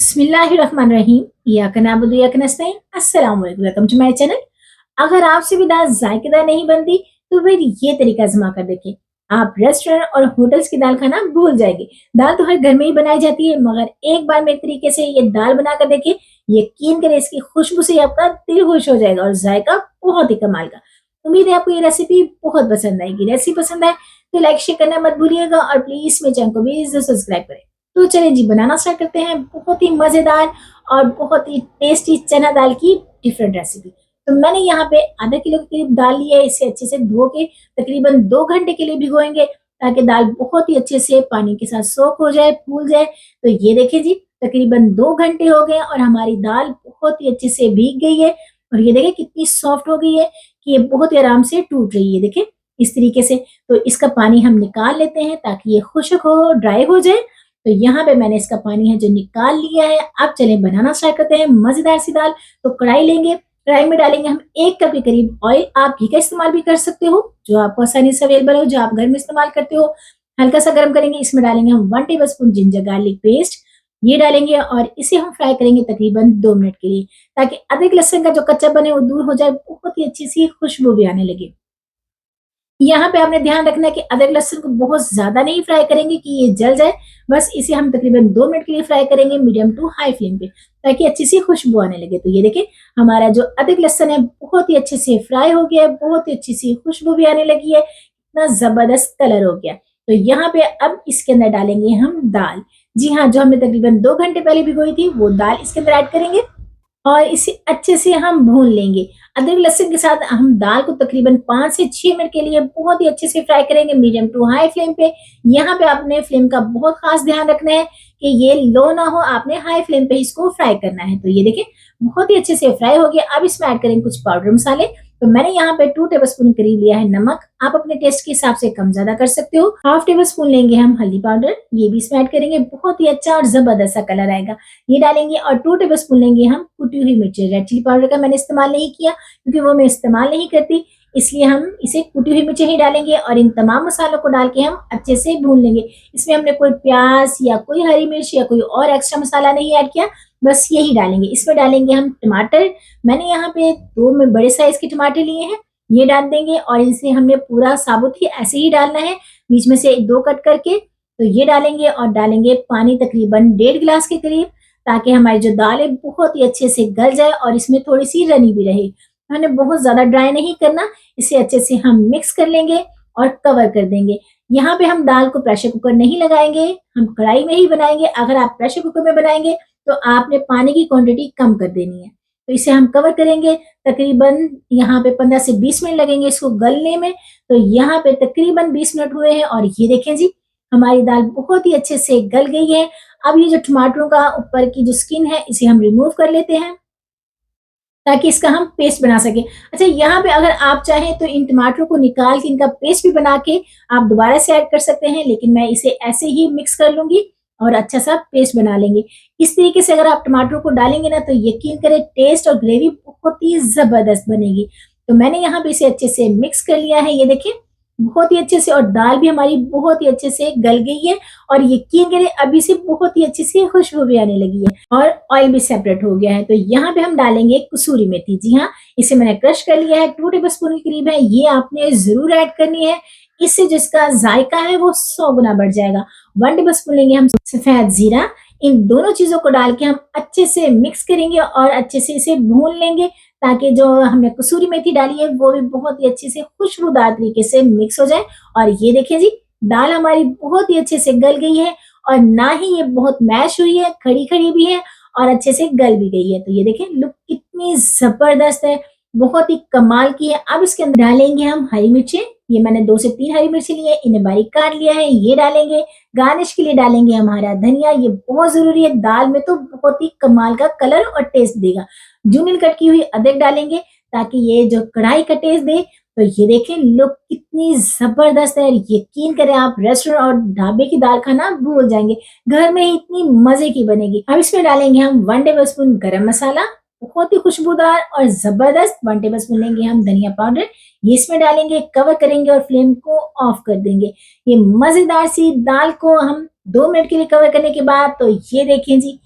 बिस्मिल्लाहिर्रहमानिर्रहीम। इय्याका नअबुदु व इय्याका नस्तईन। अस्सलाम वालेकुम। Welcome to my channel. अगर आपसे भी दाल जायकेदार नहीं बनती, तो फिर ये तरीका आज़मा कर देखें। आप रेस्टोरेंट और होटल्स की दाल खाना भूल जाएँगे। दाल तो हर घर में ही बनाई जाती है, मगर एक बार मेरे तरीके से ये दाल बनाकर देखें, यकीन करें इसकी खुशबू से ही आपका दिल खुश हो जाएगा और जायका बहुत ही कमाल का। उम्मीद है आपको ये रेसिपी बहुत पसंद आएगी। रेसिपी पसंद आए तो लाइक शेयर करना मत भूलिएगा और प्लीज़ मेरे चैनल को भी ज़रूर सब्सक्राइब करें। तो चलिए जी बनाना स्टार्ट करते हैं बहुत ही मज़ेदार और बहुत ही टेस्टी चना दाल की डिफरेंट रेसिपी। तो मैंने यहाँ पे आधा किलो के करीब दाल ली है। इसे अच्छे से धो के तकरीबन 2 घंटे के लिए भिगोएँगे ताकि दाल बहुत ही अच्छे से पानी के साथ सोक हो जाए, फूल जाए। तो ये देखिए जी तकरीबन 2 घंटे हो गए और हमारी दाल बहुत ही अच्छे से भीग गई है और ये देखिए कितनी सॉफ्ट हो गई है कि ये बहुत ही आराम से टूट रही है। देखिए इस तरीके से। तो इसका पानी हम निकाल लेते हैं ताकि ये खुश्क हो, ड्राई हो जाए। तो यहाँ पे मैंने इसका पानी है जो निकाल लिया है। अब चलें बनाना स्टार्ट करते हैं मज़ेदार सी दाल। तो कढ़ाई लेंगे, कढ़ाई में डालेंगे हम 1 कप के करीब ऑयल। आप घी का इस्तेमाल भी कर सकते हो, जो आपको आसानी से अवेलेबल हो, जो आप घर में इस्तेमाल करते हो। हल्का-सा गरम करेंगे, इसमें डालेंगे हम 1 टेबलस्पून जिंजर गार्लिक पेस्ट, ये डालेंगे और इसे हम फ्राई करेंगे तकरीबन 2 मिनट के लिए, ताकि अदरक लहसुन का जो कच्चापन है वो दूर हो जाए, बहुत ही अच्छी-सी खुशबू भी आने लगे। यहाँ पे आपने ध्यान रखना है कि अदरक लहसुन को बहुत ज़्यादा नहीं फ्राई करेंगे कि ये जल जाए। बस इसे हम तकरीबन 2 मिनट के लिए फ्राई करेंगे मीडियम टू हाई फ्लेम पे, ताकि अच्छी-सी खुशबू आने लगे। तो ये देखिए हमारा जो अदरक लहसुन है बहुत ही अच्छे से फ्राई हो गया है, बहुत ही अच्छी-सी खुशबू भी आने लगी है, इतना ज़बरदस्त कलर हो गया। तो यहाँ पे अब इसके अंदर डालेंगे हम दाल। जी हाँ, जो हमने तकरीबन 2 घंटे पहले भिगोई थी वो दाल इसके अंदर ऐड करेंगे और इसे अच्छे से हम भून लेंगे। अदरक लहसुन के साथ हम दाल को तकरीबन 5 से 6 मिनट के लिए बहुत ही अच्छे से फ्राई करेंगे मीडियम टू हाई फ्लेम पे। यहाँ पे आपने फ्लेम का बहुत खास ध्यान रखना है कि ये लो ना हो, आपने हाई फ्लेम पे इसको फ्राई करना है। तो ये देखिए बहुत ही अच्छे से फ्राई हो गया। अब इसमें ऐड करेंगे कुछ पाउडर मसाले। तो मैंने यहाँ पे 2 टेबलस्पून करीब लिया है नमक। आप अपने टेस्ट के हिसाब से कम ज़्यादा कर सकते हो। हाफ टेबल स्पून लेंगे हम हल्दी पाउडर, ये भी इसमें ऐड करेंगे, बहुत ही अच्छा और ज़बरदस्त सा कलर आएगा। ये डालेंगे और 2 टेबलस्पून लेंगे हम कुटी हुई मिर्ची। रेड चिली पाउडर का मैंने इस्तेमाल नहीं किया क्योंकि वो मैं इस्तेमाल नहीं करती, इसलिए हम इसे कुटी हुई मिर्ची ही डालेंगे और इन तमाम मसालों को डाल के हम अच्छे से भून लेंगे। इसमें हमने कोई प्याज़ या कोई हरी मिर्च या कोई और एक्स्ट्रा मसाला नहीं ऐड किया, बस यही डालेंगे। इसमें डालेंगे हम टमाटर। मैंने यहाँ पे 2 में बड़े साइज़ के टमाटर लिए हैं, ये डाल देंगे और इसे हमने पूरा साबुत ही ऐसे ही डालना है, बीच में से 2 कट करके। तो ये डालेंगे और डालेंगे पानी तकरीबन 1.5 गिलास के करीब, ताकि हमारी जो दाल है बहुत ही अच्छे से गल जाए और इसमें थोड़ी-सी रनी भी रहे। हमने बहुत ज़्यादा ड्राई नहीं करना, इसे अच्छे से हम मिक्स कर लेंगे और कवर कर देंगे। यहाँ पे हम दाल को प्रेशर कुकर नहीं लगाएँगे, हम कढ़ाई में ही बनाएँगे। अगर आप प्रेशर कुकर में बनाएँगे, तो आपने पानी की क्वांटिटी कम कर देनी है। तो इसे हम कवर करेंगे, तकरीबन यहाँ पे 15 से 20 मिनट लगेंगे इसको गलने में। तो यहाँ पे तकरीबन 20 मिनट हुए हैं और ये देखें जी, हमारी दाल बहुत ही अच्छे से गल गई है। अब ये जो टमाटरों का ऊपर की जो स्किन है, इसे हम रिमूव कर लेते हैं, ताकि इसका हम पेस्ट बना सकें। अच्छा, यहाँ पे अगर आप चाहें तो इन टमाटरों को निकाल के इनका पेस्ट भी बना के आप दोबारा से ऐड कर सकते हैं, लेकिन मैं इसे ऐसे ही मिक्स कर लूँगी और अच्छा-सा पेस्ट बना लेंगे। इस तरीके से अगर आप टमाटरों को डालेंगे ना, तो यकीन करें टेस्ट और ग्रेवी बहुत ही ज़बरदस्त बनेगी। तो मैंने यहाँ पे इसे अच्छे से मिक्स कर लिया है, ये देखिए बहुत ही अच्छे से, और दाल भी हमारी बहुत ही अच्छे से गल गई है और यकीन करें अभी से बहुत ही अच्छी सी खुशबू भी आने लगी है और ऑयल भी सेपरेट हो गया है। तो यहाँ पे हम डालेंगे कसूरी मेथी। जी हाँ, इसे मैंने क्रश कर लिया है, 2 टेबलस्पून के करीब है, ये आपने ज़रूर ऐड करनी है। इससे जिसका जायका है वो 100 गुना बढ़ जाएगा। 1 टेबलस्पून लेंगे हम सफ़ेद ज़ीरा। इन दोनों चीज़ों को डाल के हम अच्छे से मिक्स करेंगे और अच्छे से इसे भून लेंगे, ताकि जो हमने कसूरी मेथी डाली है वो भी बहुत ही अच्छे से खुशबूदार तरीके से मिक्स हो जाए। और ये देखिए जी, दाल हमारी बहुत ही अच्छे से गल गई है और ना ही ये बहुत मैश हुई है, खड़ी-खड़ी भी है और अच्छे से गल भी गई है। तो ये देखें लुक कितनी ज़बरदस्त है, बहुत ही कमाल की है। अब इसके अंदर डालेंगे हम हरी मिर्चें। ये मैंने 2 से 3 हरी मिर्ची ली है, इन्हें बारीक काट लिया है, ये डालेंगे। गार्निश के लिए डालेंगे हमारा धनिया, ये बहुत ज़रूरी है, दाल में तो बहुत ही कमाल का कलर और टेस्ट देगा। जूनियल कट की हुई अदरक डालेंगे ताकि ये जो कढ़ाई का टेस्ट दे। तो ये देखें लुक कितनी ज़बरदस्त है, यकीन करें आप रेस्टोरेंट और ढाबे की दाल खाना भूल जाएँगे, घर में ही इतनी मज़े की बनेगी। अब इसमें डालेंगे हम 1 टेबलस्पून गरम मसाला, बहुत ही खुशबूदार और ज़बरदस्त। 1 टेबलस्पून लेंगे हम धनिया पाउडर, ये इसमें डालेंगे, कवर करेंगे और फ्लेम को ऑफ कर देंगे। ये मज़ेदार सी दाल को हम 2 मिनट के लिए कवर करने के बाद, तो ये देखें जी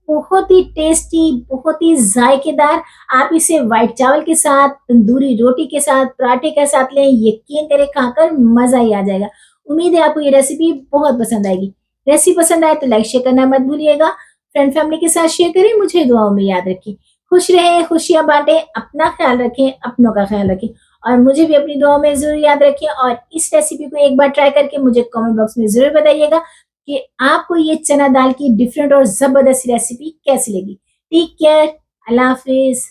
बहुत ही टेस्टी, बहुत ही जायकेदार। आप इसे व्हाइट चावल के साथ, तंदूरी रोटी के साथ, पराठे के साथ लें, यकीन करें खाकर मज़ा ही आ जाएगा। उम्मीद है आपको ये रेसिपी बहुत पसंद आएगी। रेसिपी पसंद आए तो लाइक शेयर करना मत भूलिएगा। फ्रेंड फैमिली के साथ शेयर करें, मुझे दुआओं में याद रखें। खुश रहें, खुशियाँ बाँटें, अपना ख़्याल रखें, अपनों का ख़्याल रखें और मुझे भी अपनी दुआओं में ज़रूर याद रखें और इस रेसिपी को एक बार ट्राई करके मुझे कमेंट बॉक्स में ज़रूर बताइएगा कि आपको ये चना दाल की डिफरेंट और ज़बरदस्त रेसिपी कैसी लगी। टेक केयर, अल्लाह हाफ़िज़।